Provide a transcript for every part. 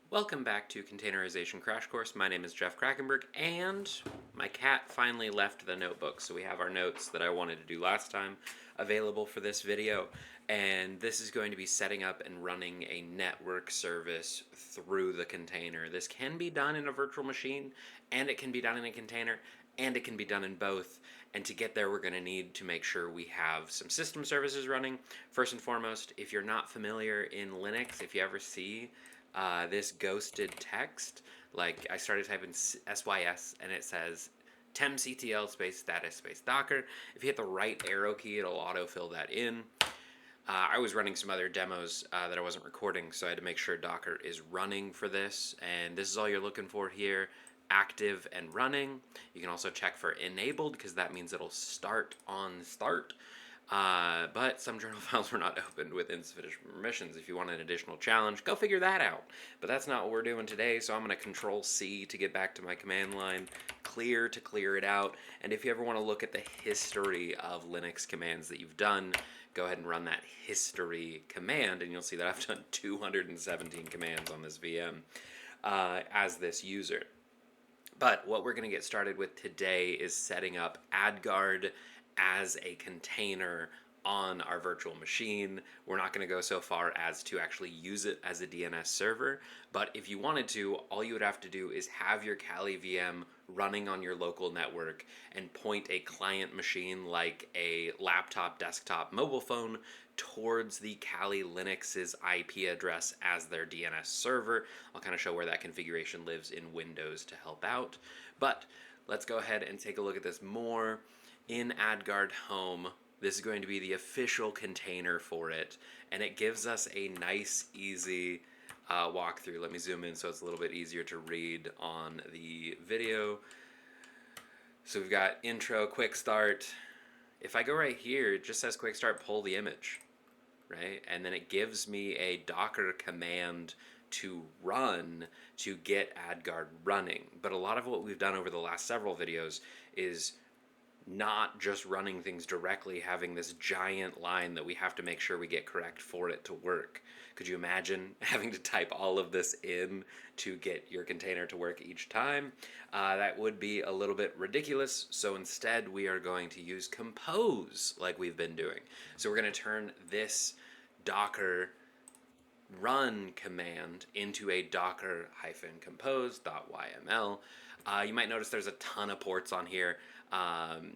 Welcome back to Containerization Crash Course. My name is Jeff Krakenberg, and my cat finally left the notebook, so we have our notes that I wanted to do last time available for this video. And this is going to be setting up and running a network service through the container. This can be done in a virtual machine, and it can be done in a container, and it can be done in both. And to get there, we're going to need to make sure we have some system services running. First and foremost, if you're not familiar in Linux, if you ever see this ghosted text, like I started typing sys and it says temctl space status space docker. If you hit the right arrow key, it'll autofill that in. I was running some other demos that I wasn't recording, so I had to make sure Docker is running for this, and this is all you're looking for here: active and running. You can also check for enabled, because that means it'll start on start. But some journal files were not opened with insufficient permissions. If you want an additional challenge, go figure that out. But that's not what we're doing today, so I'm going to Control C to get back to my command line, clear to clear it out, and if you ever want to look at the history of Linux commands that you've done, go ahead and run that history command, and you'll see that I've done 217 commands on this VM as this user. But what we're going to get started with today is setting up Adguard as a container on our virtual machine. We're not going to go so far as to actually use it as a DNS server, but if you wanted to, all you would have to do is have your Kali VM running on your local network and point a client machine like a laptop, desktop, mobile phone towards the Kali Linux's IP address as their DNS server. I'll kind of show where that configuration lives in Windows to help out, but let's go ahead and take a look at this more. In Adguard Home, this is going to be the official container for it, and it gives us a nice, easy walkthrough. Let me zoom in so it's a little bit easier to read on the video. So we've got intro, quick start. If I go right here, it just says quick start, pull the image, right? And then it gives me a Docker command to run to get Adguard running. But a lot of what we've done over the last several videos is not just running things directly, having this giant line that we have to make sure we get correct for it to work. Could you imagine having to type all of this in to get your container to work each time? That would be a little bit ridiculous, so instead we are going to use compose like we've been doing. So we're going to turn this docker run command into a docker-compose.yml. You might notice there's a ton of ports on here.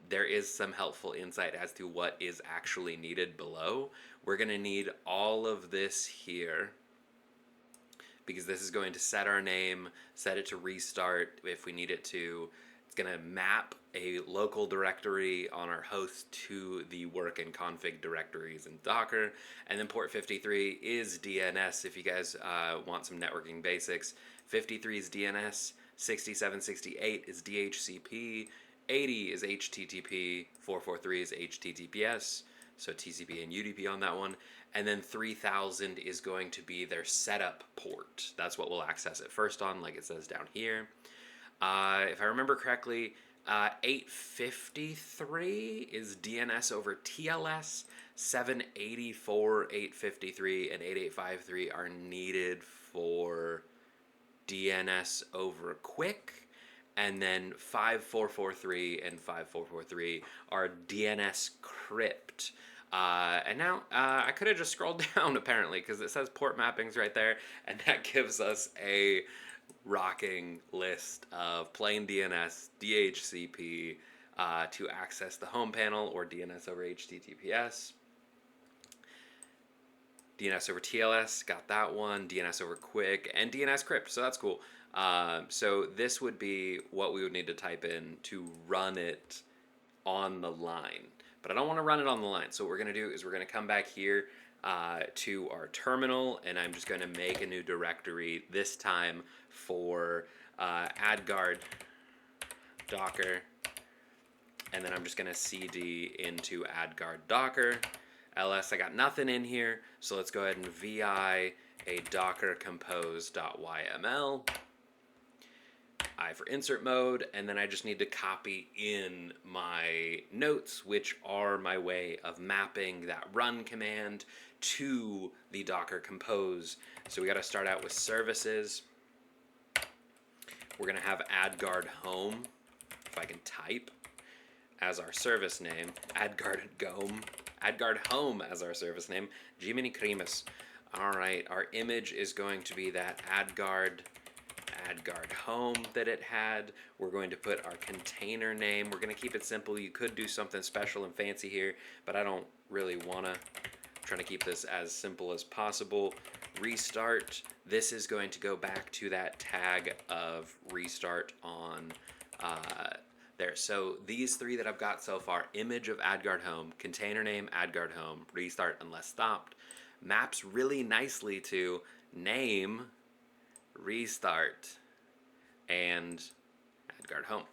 There is some helpful insight as to what is actually needed below. We're going to need all of this here because this is going to set our name, set it to restart if we need it to. It's going to map a local directory on our host to the work and config directories in Docker. And then port 53 is DNS if you guys want some networking basics. 53 is DNS, 6768 is DHCP, 80 is HTTP, 443 is HTTPS, so TCP and UDP on that one, and then 3000 is going to be their setup port. That's what we'll access it first on, like it says down here. If I remember correctly, 853 is DNS over TLS, 784, 853, and 8853 are needed for DNS over QUIC, and then 5443 and 5443 are DNS crypt. And now I could have just scrolled down apparently because it says port mappings right there, and that gives us a rocking list of plain DNS, DHCP to access the home panel, or DNS over HTTPS. DNS over TLS, got that one, DNS over QUIC, and DNS crypt, so that's cool. So this would be what we would need to type in to run it on the line. But I don't want to run it on the line, so what we're going to do is we're going to come back here to our terminal, and I'm just going to make a new directory, this time for Adguard Docker, and then I'm just going to cd into Adguard Docker. ls, I got nothing in here, so let's go ahead and vi a docker-compose.yml. I for insert mode, and then I just need to copy in my notes, which are my way of mapping that run command to the Docker Compose. So we got to start out with services. We're going to have Adguard home, if I can type, as our service name. Adguard home as our service name. Jiminy Creamus. All right, our image is going to be that Adguard home that it had. We're going to put our container name. We're going to keep it simple. You could do something special and fancy here, but I don't really want to. I'm trying to keep this as simple as possible. Restart. This is going to go back to that tag of restart on there. So these three that I've got so far, image of Adguard home, container name Adguard home, restart unless stopped, maps really nicely to name, restart, and Adguard home.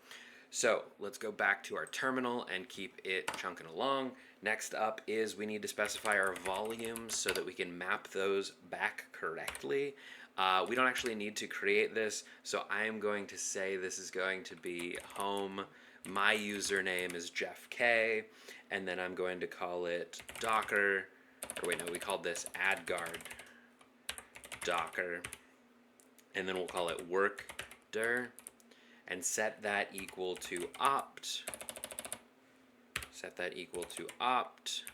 So let's go back to our terminal and keep it chunking along. Next up is we need to specify our volumes so that we can map those back correctly. We don't actually need to create this, so I am going to say this is going to be home. My username is Jeff K, and then I'm going to call it Docker, or wait, no, we called this Adguard Docker, and then we'll call it workdir, and set that equal to opt. Set that equal to opt,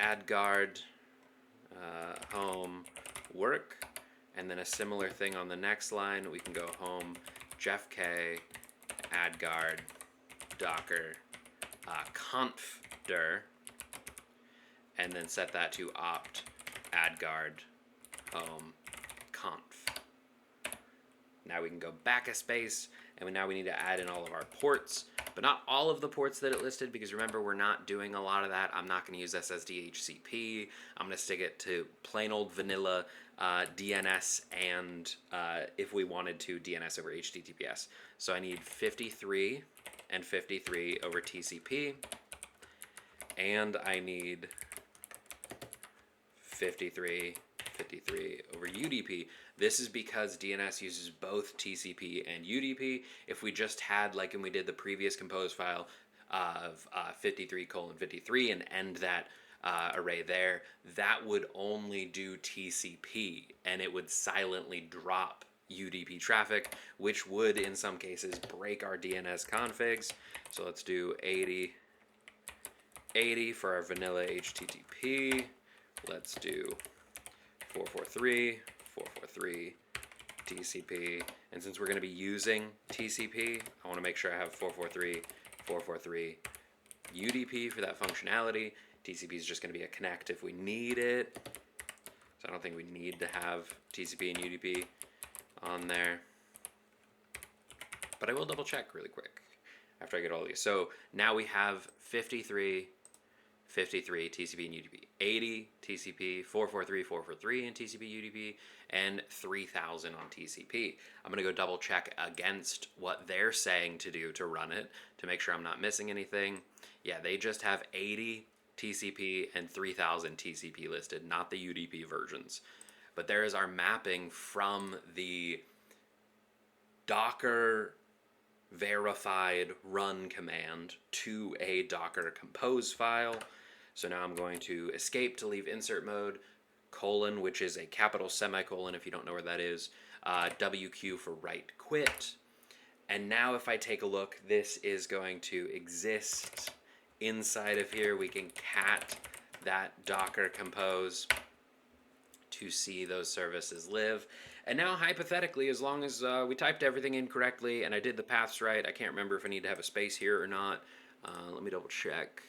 Adguard, home, work, and then a similar thing on the next line. We can go home, Jeff K, Adguard, Docker, confdir, and then set that to opt, Adguard, home, conf. Now we can go back a space, and now we need to add in all of our ports, but not all of the ports that it listed, because remember, we're not doing a lot of that. I'm not going to use SSDHCP. I'm going to stick it to plain old vanilla DNS, and if we wanted to, DNS over HTTPS. So I need 53 and 53 over TCP, and I need 53 over UDP. This is because DNS uses both TCP and UDP. If we just had, like when we did the previous compose file of 53:53 and end that array there, that would only do TCP, and it would silently drop UDP traffic, which would in some cases break our DNS configs. So let's do 80 for our vanilla HTTP. Let's do 443 TCP, and since we're going to be using TCP, I want to make sure I have 443 UDP for that functionality. TCP is just going to be a connect if we need it, so I don't think we need to have TCP and UDP on there, but I will double check really quick after I get all these. So now we have 53 TCP and UDP, 80 TCP, 443 in TCP UDP, and 3000 on TCP. I'm going to go double check against what they're saying to do to run it to make sure I'm not missing anything. Yeah, they just have 80 TCP and 3000 TCP listed, not the UDP versions. But there is our mapping from the Docker verified run command to a docker-compose file. So now I'm going to escape to leave insert mode, colon, which is a capital semicolon if you don't know where that is, WQ for write quit. And now if I take a look, this is going to exist inside of here. We can cat that docker compose to see those services live. And now hypothetically, as long as we typed everything in correctly and I did the paths right, I can't remember if I need to have a space here or not. Let me double check.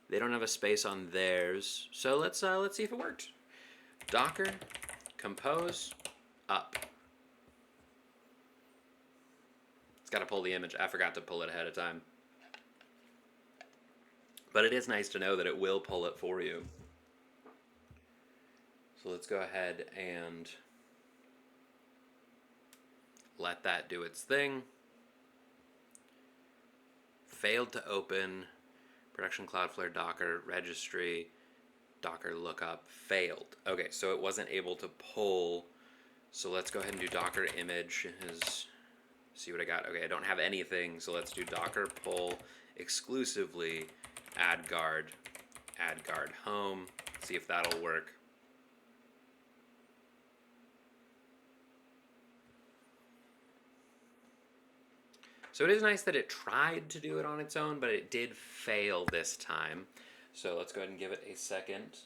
They don't have a space on theirs, so let's see if it worked. Docker compose up. It's got to pull the image. I forgot to pull it ahead of time, but it is nice to know that it will pull it for you. So let's go ahead and let that do its thing. Failed to open. Production Cloudflare Docker registry, Docker lookup failed. Okay, so it wasn't able to pull. So let's go ahead and do Docker image. See what I got. Okay, I don't have anything, so let's do Docker pull exclusively Adguard home. See if that'll work. So it is nice that it tried to do it on its own, but it did fail this time. So let's go ahead and give it a second.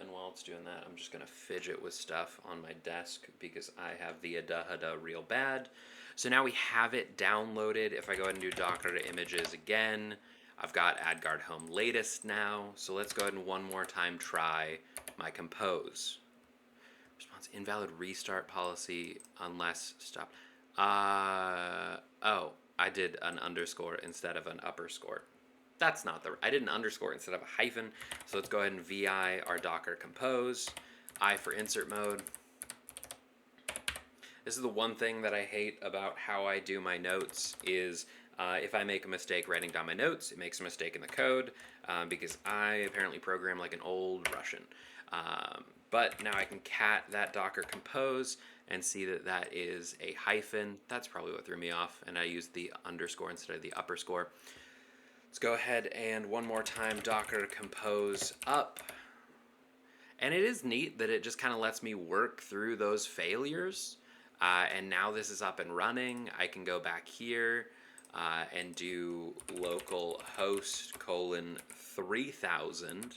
And while it's doing that, I'm just going to fidget with stuff on my desk because I have the Adguard real bad. So now we have it downloaded. If I go ahead and do Docker to images again, I've got Adguard Home latest now. So let's go ahead and one more time try my compose. Response invalid restart policy unless stop. Oh, I did an underscore instead of an upper score. That's not the, I did an underscore instead of a hyphen. So let's go ahead and VI our docker compose. I for insert mode. This is the one thing that I hate about how I do my notes is if I make a mistake writing down my notes, it makes a mistake in the code because I apparently program like an old Russian. But now I can cat that docker compose and see that that is a hyphen. That's probably what threw me off, and I used the underscore instead of the upper score. Let's go ahead and one more time docker compose up. And it is neat that it just kind of lets me work through those failures. And now this is up and running. I can go back here and do localhost colon 3000,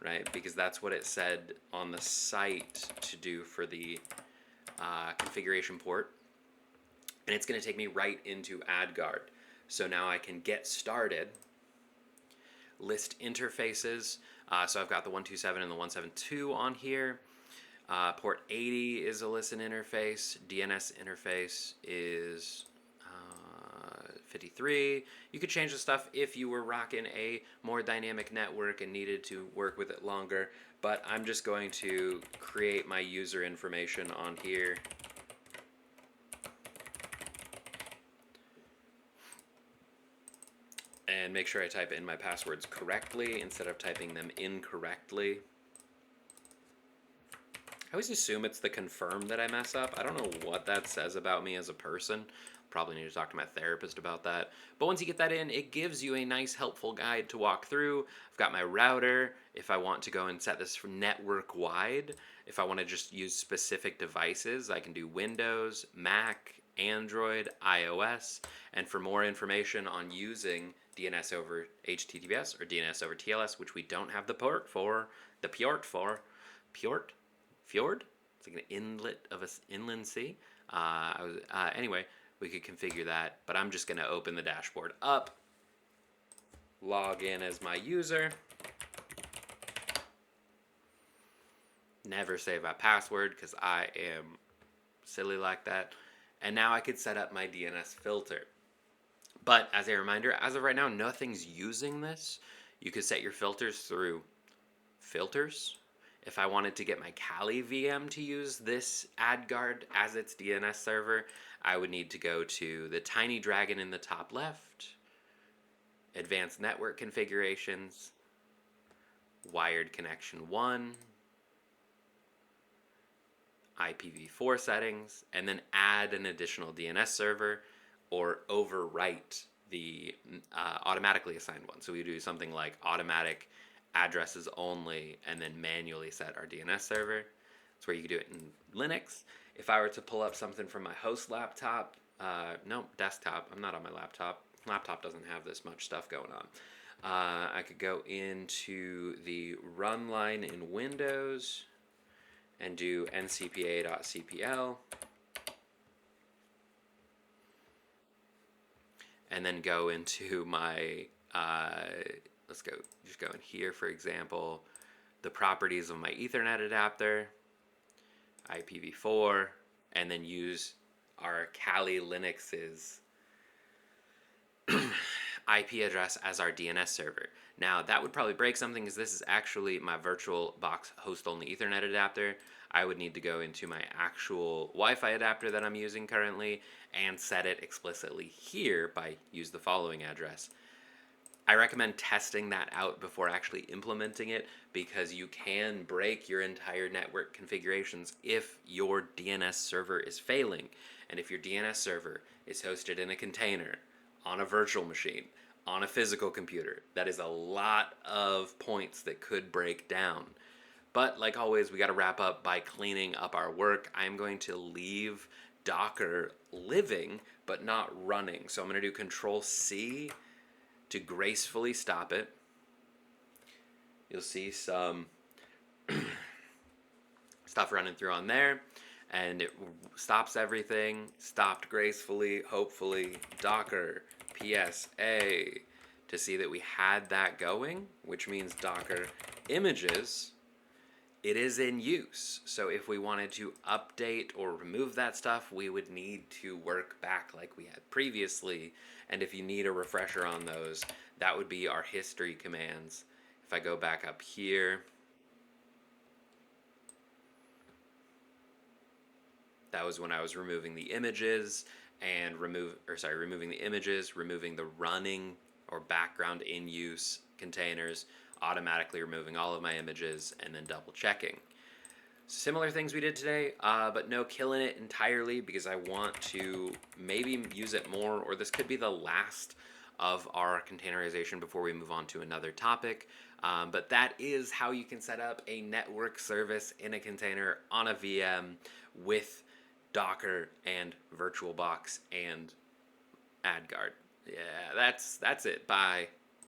right? Because that's what it said on the site to do for the configuration port. And it's going to take me right into Adguard. So now I can get started, list interfaces. So I've got the 127 and the 172 on here. Port 80 is a listen interface. DNS interface is 53. You could change the stuff if you were rocking a more dynamic network and needed to work with it longer. But I'm just going to create my user information on here. And make sure I type in my passwords correctly instead of typing them incorrectly. I always assume it's the confirm that I mess up. I don't know what that says about me as a person. Probably need to talk to my therapist about that. But once you get that in, it gives you a nice helpful guide to walk through. I've got my router. If I want to go and set this for network wide, if I want to just use specific devices, I can do Windows, Mac, Android, iOS. And for more information on using DNS over HTTPS or DNS over TLS, which we don't have the port for, fjord? It's like an inlet of an inland sea. Anyway, we could configure that, but I'm just going to open the dashboard up, log in as my user, never save my password because I am silly like that, and now I could set up my DNS filter. But as a reminder, as of right now, nothing's using this. You could set your filters through filters. If I wanted to get my Kali VM to use this Adguard as its DNS server, I would need to go to the tiny dragon in the top left, advanced network configurations, wired connection 1, IPv4 settings, and then add an additional DNS server or overwrite the automatically assigned one. So we do something like automatic addresses only and then manually set our DNS server. That's where you can do it in Linux. If I were to pull up something from my host laptop, no, desktop, I'm not on my laptop. Laptop doesn't have this much stuff going on. I could go into the run line in Windows and do ncpa.cpl and then go into my let's go, just go in here, for example, the properties of my Ethernet adapter, IPv4, and then use our Kali Linux's IP address as our DNS server. Now, that would probably break something because this is actually my VirtualBox host-only Ethernet adapter. I would need to go into my actual Wi-Fi adapter that I'm using currently and set it explicitly here by use the following address. I recommend testing that out before actually implementing it because you can break your entire network configurations if your DNS server is failing. And if your DNS server is hosted in a container, on a virtual machine, on a physical computer, that is a lot of points that could break down. But like always, we got to wrap up by cleaning up our work. I'm going to leave Docker living but not running. So I'm going to do Control C to gracefully stop it. You'll see some stuff running through on there, and it stops everything. Stopped gracefully, hopefully. Docker PSA to see that we had that going, which means Docker images, it is in use. So if we wanted to update or remove that stuff, we would need to work back like we had previously. And if you need a refresher on those, that would be our history commands. If I go back up here, that was when I was removing the images and removing the images, removing the running or background in use containers, automatically removing all of my images, and then double checking. Similar things we did today, but no killing it entirely because I want to maybe use it more, or this could be the last of our containerization before we move on to another topic. But that is how you can set up a network service in a container on a VM with Docker and VirtualBox and Adguard. Yeah, that's it. Bye.